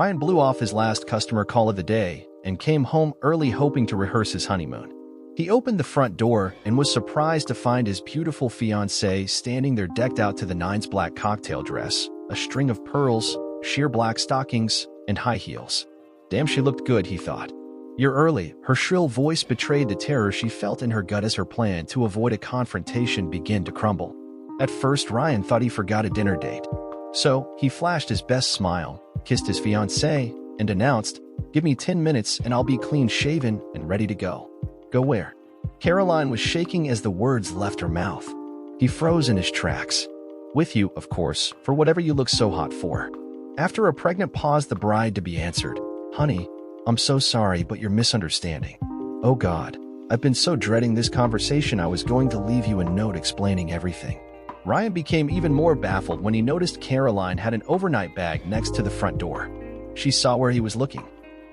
Ryan blew off his last customer call of the day and came home early hoping to rehearse his honeymoon. He opened the front door and was surprised to find his beautiful fiancée standing there decked out to the nines, black cocktail dress, a string of pearls, sheer black stockings, and high heels. Damn, she looked good, he thought. You're early. Her shrill voice betrayed the terror she felt in her gut as her plan to avoid a confrontation began to crumble. At first, Ryan thought he forgot a dinner date. So, he flashed his best smile, kissed his fiancée, and announced, "Give me 10 minutes and I'll be clean-shaven and ready to go." Go where? Caroline was shaking as the words left her mouth. He froze in his tracks. With you, of course, for whatever you look so hot for. After a pregnant pause, the bride-to-be answered, "Honey, I'm so sorry, but you're misunderstanding. Oh God, I've been so dreading this conversation I was going to leave you a note explaining everything." Ryan became even more baffled when he noticed Caroline had an overnight bag next to the front door. She saw where he was looking.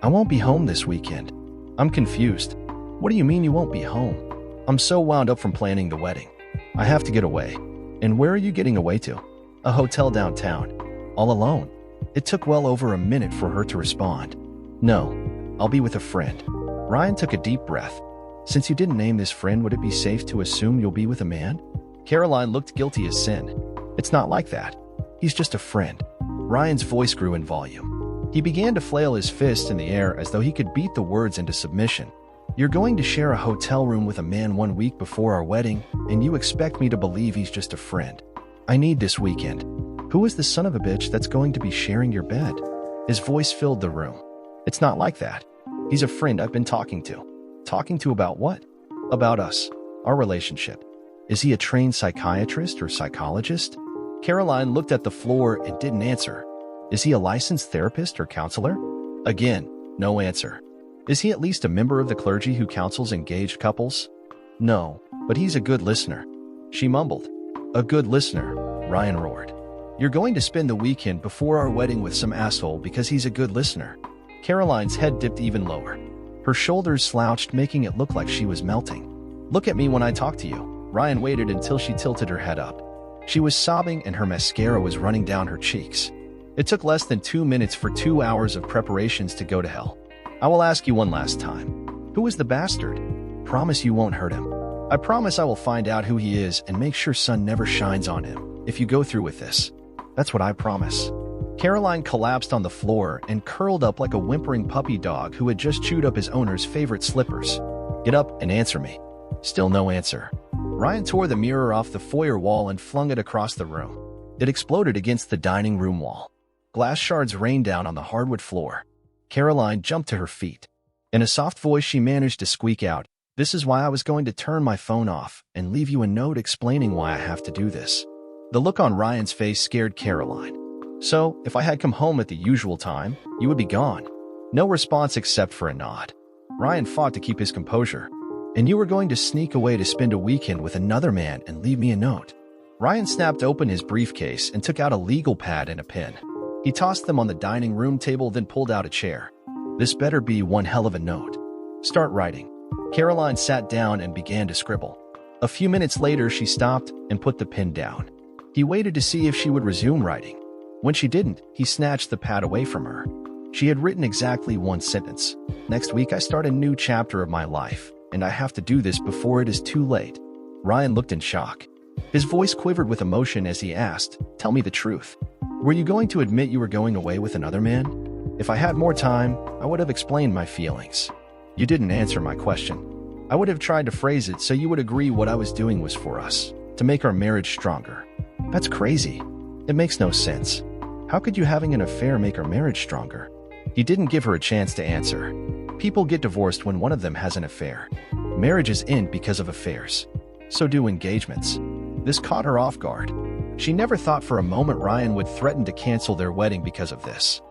"I won't be home this weekend." "I'm confused. What do you mean you won't be home?" "I'm so wound up from planning the wedding. I have to get away." "And where are you getting away to?" "A hotel downtown." "All alone?" It took well over a minute for her to respond. "No, I'll be with a friend." Ryan took a deep breath. "Since you didn't name this friend, would it be safe to assume you'll be with a man?" Caroline looked guilty as sin. "It's not like that. He's just a friend." Ryan's voice grew in volume. He began to flail his fist in the air as though he could beat the words into submission. "You're going to share a hotel room with a man 1 week before our wedding, and you expect me to believe he's just a friend? I need this weekend. Who is the son of a bitch that's going to be sharing your bed?" His voice filled the room. "It's not like that. He's a friend I've been talking to." "Talking to about what?" "About us. Our relationship." "Is he a trained psychiatrist or psychologist?" Caroline looked at the floor and didn't answer. "Is he a licensed therapist or counselor?" Again, no answer. "Is he at least a member of the clergy who counsels engaged couples?" "No, but he's a good listener." She mumbled. "A good listener," Ryan roared. "You're going to spend the weekend before our wedding with some asshole because he's a good listener." Caroline's head dipped even lower. Her shoulders slouched, making it look like she was melting. "Look at me when I talk to you." Ryan waited until she tilted her head up. She was sobbing and her mascara was running down her cheeks. It took less than 2 minutes for 2 hours of preparations to go to hell. "I will ask you one last time. Who is the bastard?" "Promise you won't hurt him." "I promise I will find out who he is and make sure sun never shines on him, if you go through with this." "That's what I promise." Caroline collapsed on the floor and curled up like a whimpering puppy dog who had just chewed up his owner's favorite slippers. "Get up and answer me." Still no answer. Ryan tore the mirror off the foyer wall and flung it across the room. It exploded against the dining room wall. Glass shards rained down on the hardwood floor. Caroline jumped to her feet. In a soft voice, she managed to squeak out, "This is why I was going to turn my phone off and leave you a note explaining why I have to do this." The look on Ryan's face scared Caroline. "So, if I had come home at the usual time, you would be gone?" No response except for a nod. Ryan fought to keep his composure. "And you were going to sneak away to spend a weekend with another man and leave me a note?" Ryan snapped open his briefcase and took out a legal pad and a pen. He tossed them on the dining room table, then pulled out a chair. "This better be one hell of a note. Start writing." Caroline sat down and began to scribble. A few minutes later, she stopped and put the pen down. He waited to see if she would resume writing. When she didn't, he snatched the pad away from her. She had written exactly one sentence. "Next week I start a new chapter of my life, and I have to do this before it is too late." Ryan looked in shock. His voice quivered with emotion as he asked, "Tell me the truth. Were you going to admit you were going away with another man?" "If I had more time, I would have explained my feelings." "You didn't answer my question." "I would have tried to phrase it so you would agree what I was doing was for us, to make our marriage stronger." "That's crazy. It makes no sense. How could you having an affair make our marriage stronger?" He didn't give her a chance to answer. People get divorced when one of them has an affair. Marriages end because of affairs. So do engagements. This caught her off guard. She never thought for a moment Ryan would threaten to cancel their wedding because of this.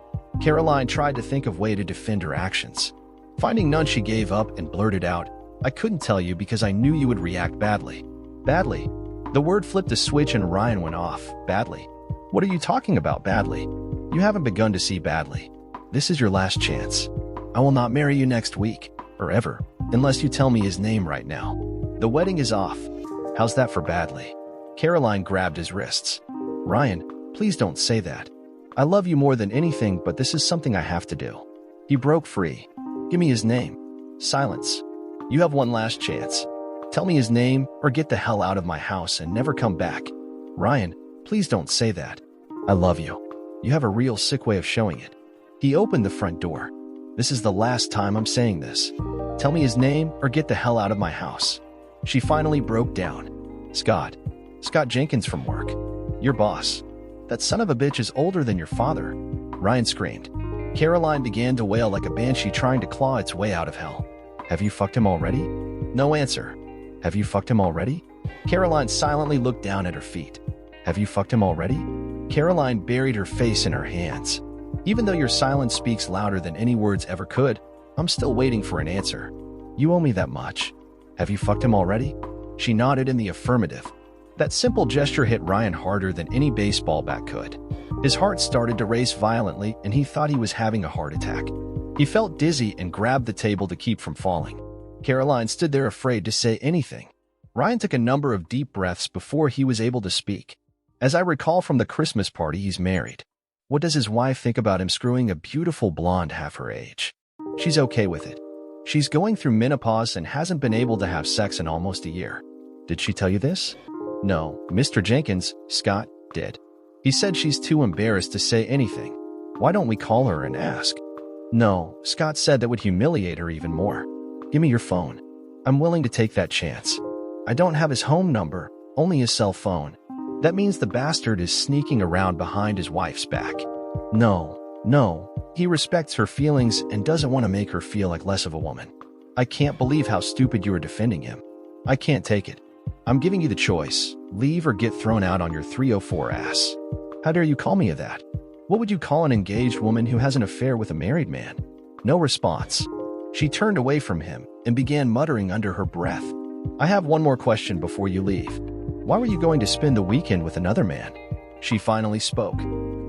Caroline tried to think of a way to defend her actions. Finding none, she gave up and blurted out, "I couldn't tell you because I knew you would react badly." "Badly?" The word flipped a switch and Ryan went off. "Badly? What are you talking about, badly? You haven't begun to see badly. This is your last chance. I will not marry you next week, or ever, unless you tell me his name right now. The wedding is off. How's that for badly?" Caroline grabbed his wrists. "Ryan, please don't say that." I love you more than anything, but this is something I have to do. He broke free. Give me his name. Silence. You have one last chance. Tell me his name or get the hell out of my house and never come back. Ryan, please don't say that. I love you. You have a real sick way of showing it. He opened the front door. This is the last time I'm saying this. Tell me his name or get the hell out of my house. She finally broke down. Scott. Scott Jenkins from work. Your boss. That son of a bitch is older than your father. Ryan screamed. Caroline began to wail like a banshee trying to claw its way out of hell. Have you fucked him already? No answer. Have you fucked him already? Caroline silently looked down at her feet. Have you fucked him already? Caroline buried her face in her hands. Even though your silence speaks louder than any words ever could, I'm still waiting for an answer. You owe me that much. Have you fucked him already? She nodded in the affirmative. That simple gesture hit Ryan harder than any baseball bat could. His heart started to race violently and he thought he was having a heart attack. He felt dizzy and grabbed the table to keep from falling. Caroline stood there afraid to say anything. Ryan took a number of deep breaths before he was able to speak. As I recall from the Christmas party, he's married. What does his wife think about him screwing a beautiful blonde half her age? She's okay with it. She's going through menopause and hasn't been able to have sex in almost a year. Did she tell you this? No, Mr. Jenkins, Scott, did. He said she's too embarrassed to say anything. Why don't we call her and ask? No, Scott said that would humiliate her even more. Give me your phone. I'm willing to take that chance. I don't have his home number, only his cell phone. That means the bastard is sneaking around behind his wife's back. No. He respects her feelings and doesn't want to make her feel like less of a woman. I can't believe how stupid you are defending him. I can't take it. I'm giving you the choice. Leave or get thrown out on your 304 ass. How dare you call me that? What would you call an engaged woman who has an affair with a married man? No response. She turned away from him and began muttering under her breath. I have one more question before you leave. Why were you going to spend the weekend with another man? She finally spoke.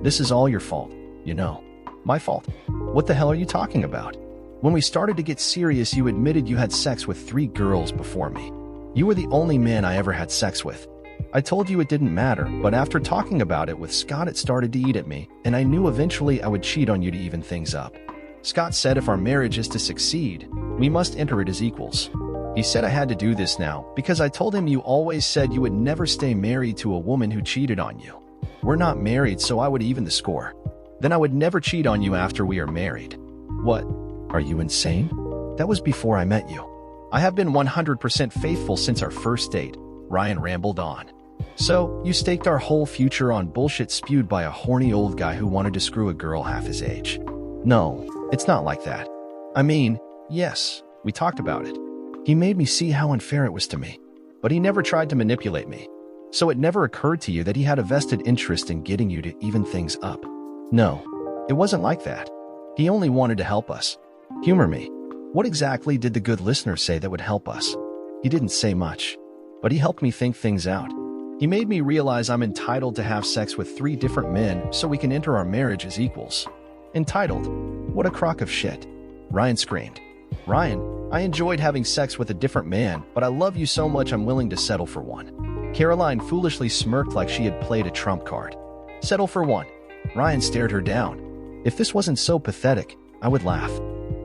This is all your fault, you know. My fault? What the hell are you talking about? When we started to get serious, you admitted you had sex with 3 girls before me. You were the only man I ever had sex with. I told you it didn't matter, but after talking about it with Scott, it started to eat at me, and I knew eventually I would cheat on you to even things up. Scott said if our marriage is to succeed, we must enter it as equals. He said I had to do this now because I told him you always said you would never stay married to a woman who cheated on you. We're not married, so I would even the score. Then I would never cheat on you after we are married. What? Are you insane? That was before I met you. I have been 100% faithful since our first date, Ryan rambled on. So, you staked our whole future on bullshit spewed by a horny old guy who wanted to screw a girl half his age. No, it's not like that. I mean, yes, we talked about it. He made me see how unfair it was to me, but he never tried to manipulate me. So it never occurred to you that he had a vested interest in getting you to even things up. No, it wasn't like that. He only wanted to help us. Humor me. What exactly did the good listener say that would help us? He didn't say much, but he helped me think things out. He made me realize I'm entitled to have sex with 3 different men so we can enter our marriage as equals. Entitled? What a crock of shit. Ryan screamed. Ryan, I enjoyed having sex with a different man, but I love you so much I'm willing to settle for one. Caroline foolishly smirked like she had played a trump card. Settle for one. Ryan stared her down. If this wasn't so pathetic, I would laugh.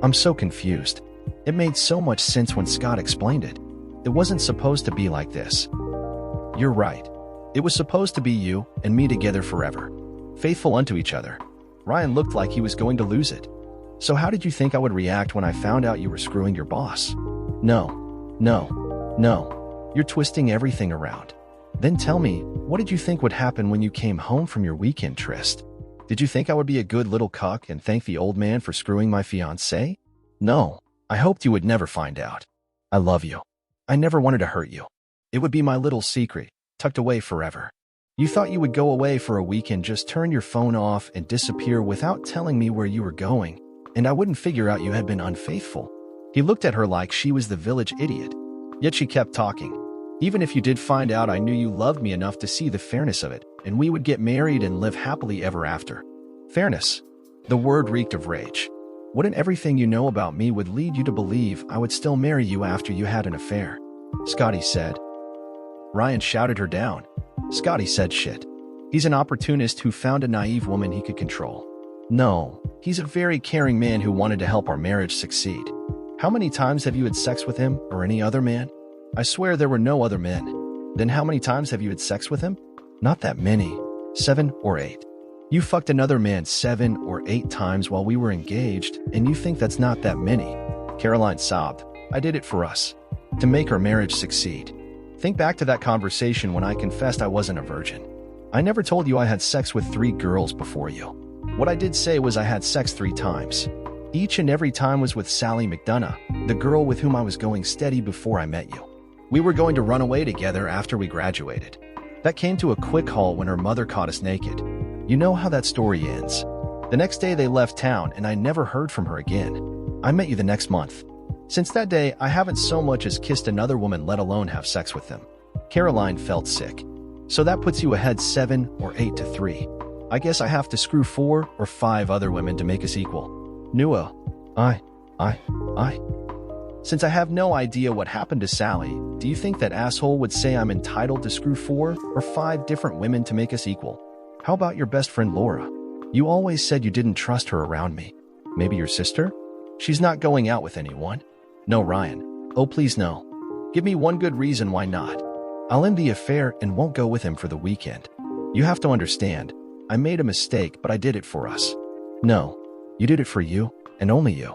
I'm so confused. It made so much sense when Scott explained it. It wasn't supposed to be like this. You're right. It was supposed to be you and me together forever. Faithful unto each other. Ryan looked like he was going to lose it. So how did you think I would react when I found out you were screwing your boss? No. You're twisting everything around. Then tell me, what did you think would happen when you came home from your weekend tryst? Did you think I would be a good little cuck and thank the old man for screwing my fiancée? No, I hoped you would never find out. I love you. I never wanted to hurt you. It would be my little secret, tucked away forever. You thought you would go away for a week and just turn your phone off and disappear without telling me where you were going, and I wouldn't figure out you had been unfaithful. He looked at her like she was the village idiot. Yet she kept talking. Even if you did find out, I knew you loved me enough to see the fairness of it, and we would get married and live happily ever after. Fairness. The word reeked of rage. Wouldn't everything you know about me would lead you to believe I would still marry you after you had an affair? Scotty said. Ryan shouted her down. Scotty said shit. He's an opportunist who found a naive woman he could control. No, he's a very caring man who wanted to help our marriage succeed. How many times have you had sex with him or any other man? I swear there were no other men. Then how many times have you had sex with him? Not that many. 7 or 8. You fucked another man 7 or 8 times while we were engaged, and you think that's not that many. Caroline sobbed. I did it for us. To make our marriage succeed. Think back to that conversation when I confessed I wasn't a virgin. I never told you I had sex with 3 girls before you. What I did say was I had sex 3 times. Each and every time was with Sally McDonough, the girl with whom I was going steady before I met you. We were going to run away together after we graduated. That came to a quick halt when her mother caught us naked. You know how that story ends. The next day they left town and I never heard from her again. I met you the next month. Since that day, I haven't so much as kissed another woman, let alone have sex with them. Caroline felt sick. So that puts you ahead 7 or 8 to 3. I guess I have to screw 4 or 5 other women to make us equal. Nua. Since I have no idea what happened to Sally, do you think that asshole would say I'm entitled to screw 4 or 5 different women to make us equal? How about your best friend Laura? You always said you didn't trust her around me. Maybe your sister? She's not going out with anyone. No, Ryan. Oh, please no. Give me one good reason why not. I'll end the affair and won't go with him for the weekend. You have to understand, I made a mistake, but I did it for us. No, you did it for you, and only you.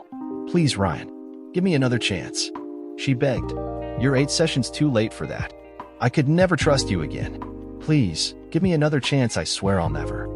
Please, Ryan, give me another chance. She begged. You're 8 sessions too late for that. I could never trust you again. Please, give me another chance, I swear I'll never.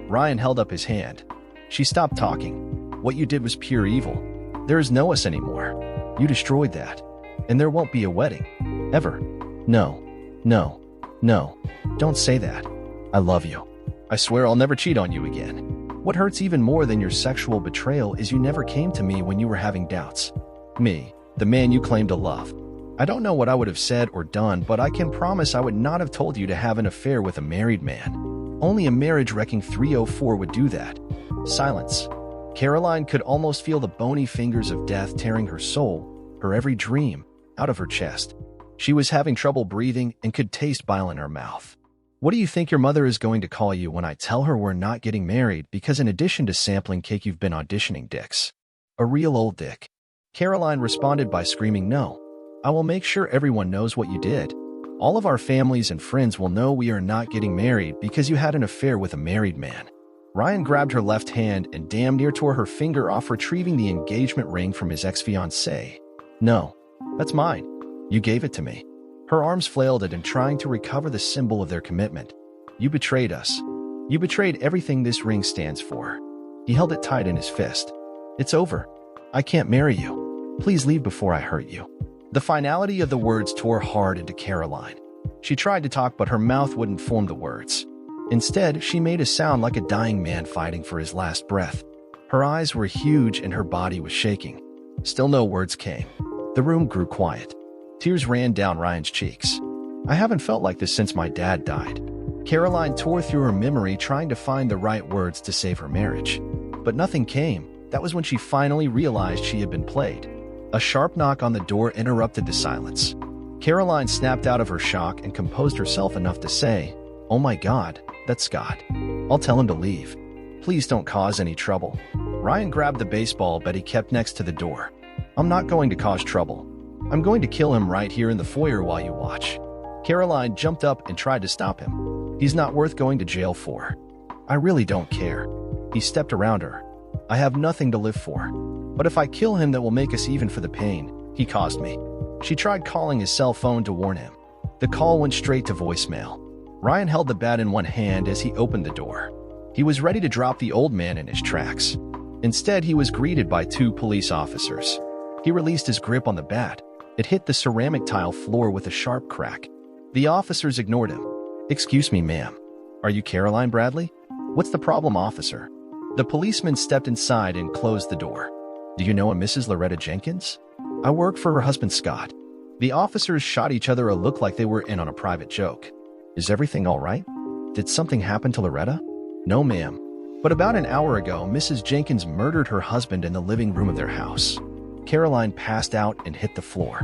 Ryan held up his hand. She stopped talking. What you did was pure evil. There is no us anymore. You destroyed that. And there won't be a wedding. Ever. No. No. No. Don't say that. I love you. I swear I'll never cheat on you again. What hurts even more than your sexual betrayal is you never came to me when you were having doubts. Me, the man you claim to love. I don't know what I would have said or done, but I can promise I would not have told you to have an affair with a married man. Only a marriage-wrecking 304 would do that. Silence. Caroline could almost feel the bony fingers of death tearing her soul, her every dream, out of her chest. She was having trouble breathing and could taste bile in her mouth. What do you think your mother is going to call you when I tell her we're not getting married because in addition to sampling cake you've been auditioning dicks? A real old dick. Caroline responded by screaming no. I will make sure everyone knows what you did. All of our families and friends will know we are not getting married because you had an affair with a married man. Ryan grabbed her left hand and damn near tore her finger off, retrieving the engagement ring from his ex-fiancée. No, that's mine. You gave it to me. Her arms flailed at him, trying to recover the symbol of their commitment. You betrayed us. You betrayed everything this ring stands for. He held it tight in his fist. It's over. I can't marry you. Please leave before I hurt you. The finality of the words tore hard into Caroline. She tried to talk, but her mouth wouldn't form the words. Instead, she made a sound like a dying man fighting for his last breath. Her eyes were huge and her body was shaking. Still no words came. The room grew quiet. Tears ran down Ryan's cheeks. I haven't felt like this since my dad died. Caroline tore through her memory trying to find the right words to save her marriage. But nothing came. That was when she finally realized she had been played. A sharp knock on the door interrupted the silence. Caroline snapped out of her shock and composed herself enough to say, "Oh my God, that's Scott. I'll tell him to leave. Please don't cause any trouble." Ryan grabbed the baseball bat he kept next to the door. "I'm not going to cause trouble. I'm going to kill him right here in the foyer while you watch." Caroline jumped up and tried to stop him. "He's not worth going to jail for." "I really don't care." He stepped around her. "I have nothing to live for. But if I kill him, that will make us even for the pain he caused me." She tried calling his cell phone to warn him. The call went straight to voicemail. Ryan held the bat in one hand as he opened the door. He was ready to drop the old man in his tracks. Instead, he was greeted by 2 police officers. He released his grip on the bat. It hit the ceramic tile floor with a sharp crack. The officers ignored him. "Excuse me, ma'am. Are you Caroline Bradley?" "What's the problem, officer?" The policeman stepped inside and closed the door. "Do you know a Mrs. Loretta Jenkins?" "I work for her husband, Scott." The officers shot each other a look like they were in on a private joke. "Is everything all right? Did something happen to Loretta?" "No, ma'am. But about an hour ago, Mrs. Jenkins murdered her husband in the living room of their house." Caroline passed out and hit the floor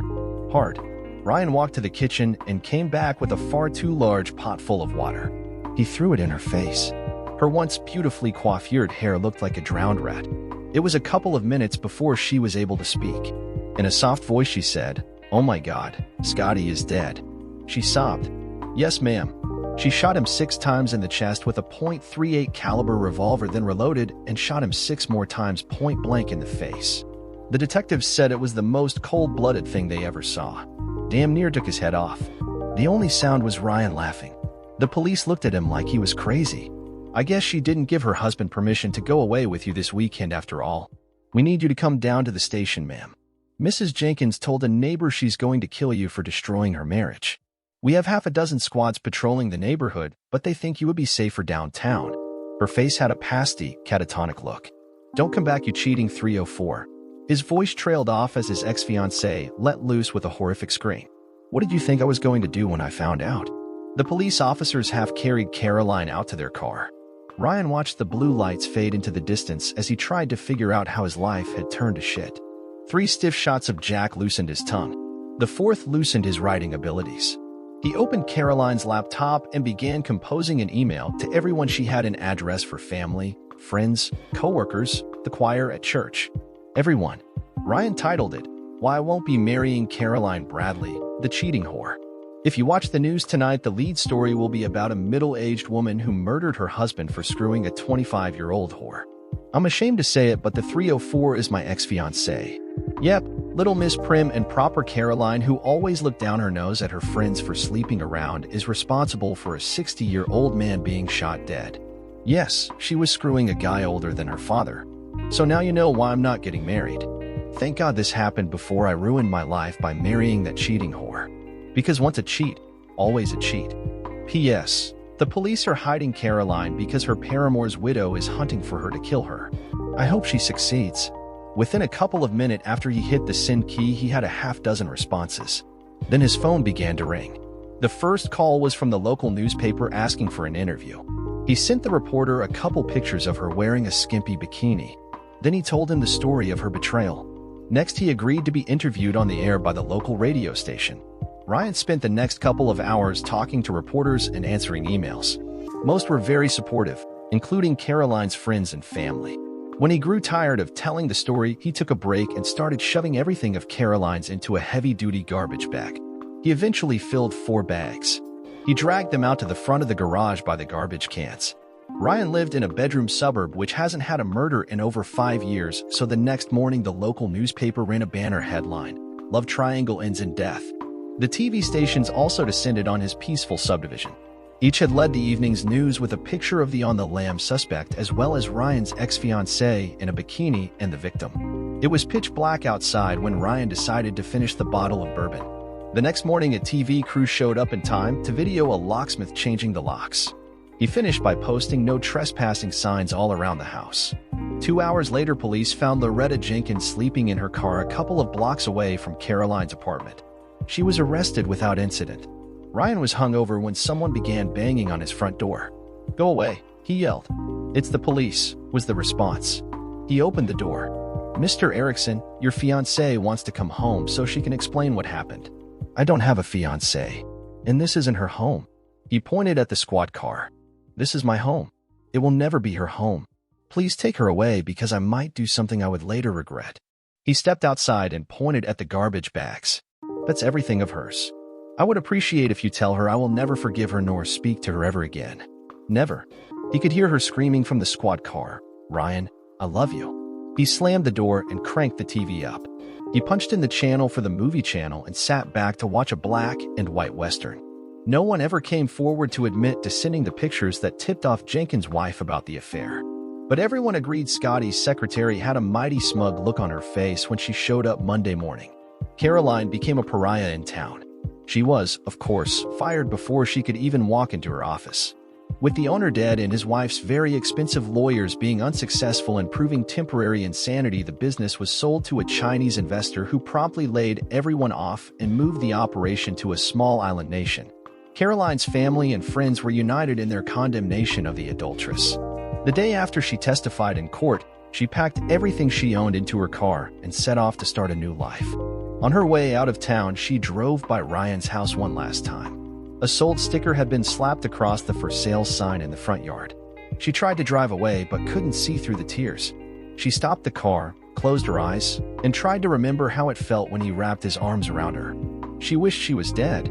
hard. Ryan walked to the kitchen and came back with a far too large pot full of water. He threw it in her face. Her once beautifully coiffured hair looked like a drowned rat. It was a couple of minutes before she was able to speak. In a soft voice she said, "Oh my God, Scotty is dead." She sobbed. "Yes, ma'am." She shot him 6 times in the chest with a .38 caliber revolver, then reloaded and shot him 6 more times point blank in the face. The detectives said it was the most cold-blooded thing they ever saw. Damn near took his head off. The only sound was Ryan laughing. The police looked at him like he was crazy. "I guess she didn't give her husband permission to go away with you this weekend after all. We need you to come down to the station, ma'am. Mrs. Jenkins told a neighbor she's going to kill you for destroying her marriage. We have half a dozen squads patrolling the neighborhood, but they think you would be safer downtown." Her face had a pasty, catatonic look. "Don't come back, you cheating 304. His voice trailed off as his ex-fiancée let loose with a horrific scream. "What did you think I was going to do when I found out?" The police officers half-carried Caroline out to their car. Ryan watched the blue lights fade into the distance as he tried to figure out how his life had turned to shit. 3 stiff shots of Jack loosened his tongue. The 4th loosened his writing abilities. He opened Caroline's laptop and began composing an email to everyone. She had an address for family, friends, co-workers, the choir at church. Everyone. Ryan titled it, "Why I Won't Be Marrying Caroline Bradley, the Cheating Whore." If you watch the news tonight, the lead story will be about a middle-aged woman who murdered her husband for screwing a 25-year-old whore. I'm ashamed to say it, but the 304 is my ex-fiancée. Yep, little Miss Prim and Proper Caroline, who always looked down her nose at her friends for sleeping around, is responsible for a 60-year-old man being shot dead. Yes, she was screwing a guy older than her father. So now you know why I'm not getting married. Thank God this happened before I ruined my life by marrying that cheating whore. Because once a cheat, always a cheat. P.S. The police are hiding Caroline because her paramour's widow is hunting for her to kill her. I hope she succeeds. Within a couple of minutes after he hit the send key, he had a half-dozen responses. Then his phone began to ring. The first call was from the local newspaper asking for an interview. He sent the reporter a couple pictures of her wearing a skimpy bikini. Then he told him the story of her betrayal. Next, he agreed to be interviewed on the air by the local radio station. Ryan spent the next couple of hours talking to reporters and answering emails. Most were very supportive, including Caroline's friends and family. When he grew tired of telling the story, he took a break and started shoving everything of Caroline's into a heavy-duty garbage bag. He eventually filled 4 bags. He dragged them out to the front of the garage by the garbage cans. Ryan lived in a bedroom suburb which hasn't had a murder in over 5 years, so the next morning the local newspaper ran a banner headline, "Love Triangle Ends in Death." The TV stations also descended on his peaceful subdivision. Each had led the evening's news with a picture of the on-the-lam suspect as well as Ryan's ex-fiancée in a bikini and the victim. It was pitch black outside when Ryan decided to finish the bottle of bourbon. The next morning, a TV crew showed up in time to video a locksmith changing the locks. He finished by posting no trespassing signs all around the house. 2 hours later, police found Loretta Jenkins sleeping in her car a couple of blocks away from Caroline's apartment. She was arrested without incident. Ryan was hungover when someone began banging on his front door. "Go away," he yelled. "It's the police," was the response. He opened the door. "Mr. Erickson, your fiancée wants to come home so she can explain what happened." "I don't have a fiancée, and this isn't her home." He pointed at the squad car. "This is my home. It will never be her home. Please take her away because I might do something I would later regret." He stepped outside and pointed at the garbage bags. "That's everything of hers. I would appreciate if you tell her I will never forgive her nor speak to her ever again. Never." He could hear her screaming from the squad car, "Ryan, I love you." He slammed the door and cranked the TV up. He punched in the channel for the movie channel and sat back to watch a black and white western. No one ever came forward to admit to sending the pictures that tipped off Jenkins' wife about the affair. But everyone agreed Scotty's secretary had a mighty smug look on her face when she showed up Monday morning. Caroline became a pariah in town. She was, of course, fired before she could even walk into her office. With the owner dead and his wife's very expensive lawyers being unsuccessful in proving temporary insanity, the business was sold to a Chinese investor who promptly laid everyone off and moved the operation to a small island nation. Caroline's family and friends were united in their condemnation of the adulteress. The day after she testified in court, she packed everything she owned into her car and set off to start a new life. On her way out of town, she drove by Ryan's house one last time. A sold sticker had been slapped across the for sale sign in the front yard. She tried to drive away but couldn't see through the tears. She stopped the car, closed her eyes, and tried to remember how it felt when he wrapped his arms around her. She wished she was dead.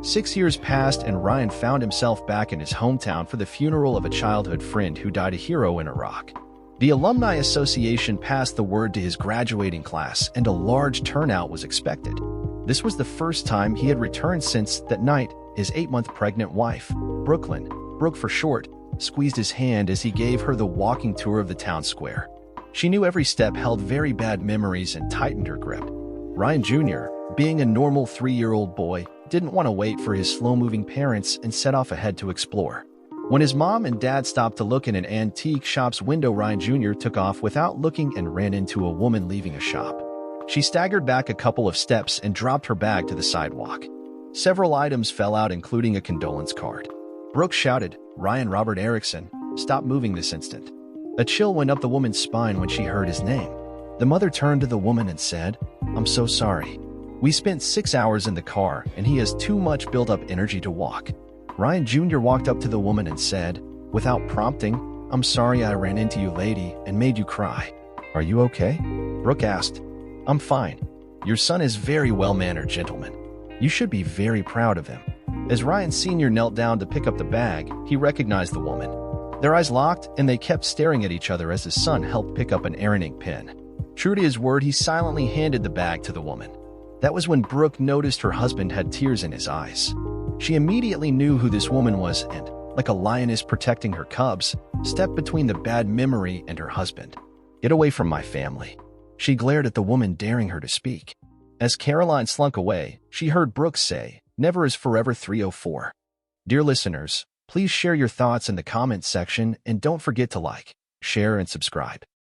6 years passed and Ryan found himself back in his hometown for the funeral of a childhood friend who died a hero in Iraq. The Alumni Association passed the word to his graduating class and a large turnout was expected. This was the first time he had returned since that night. His 8-month pregnant wife, Brooke for short, squeezed his hand as he gave her the walking tour of the town square. She knew every step held very bad memories and tightened her grip. Ryan Jr., being a normal 3-year-old boy, didn't want to wait for his slow-moving parents and set off ahead to explore. When his mom and dad stopped to look in an antique shop's window, Ryan Jr. took off without looking and ran into a woman leaving a shop. She staggered back a couple of steps and dropped her bag to the sidewalk. Several items fell out, including a condolence card. Brooke shouted, "Ryan Robert Erickson, stop moving this instant." A chill went up the woman's spine when she heard his name. The mother turned to the woman and said, "I'm so sorry. We spent 6 hours in the car and he has too much built-up energy to walk." Ryan Jr. walked up to the woman and said, without prompting, "I'm sorry I ran into you, lady, and made you cry. Are you okay?" Brooke asked. "I'm fine. Your son is very well-mannered gentleman. You should be very proud of him." As Ryan Sr. knelt down to pick up the bag, he recognized the woman. Their eyes locked, and they kept staring at each other as his son helped pick up an errand ink pen. True to his word, he silently handed the bag to the woman. That was when Brooke noticed her husband had tears in his eyes. She immediately knew who this woman was and, like a lioness protecting her cubs, stepped between the bad memory and her husband. "Get away from my family." She glared at the woman, daring her to speak. As Caroline slunk away, she heard Brooke say, "Never is forever 304. Dear listeners, please share your thoughts in the comments section and don't forget to like, share, and subscribe.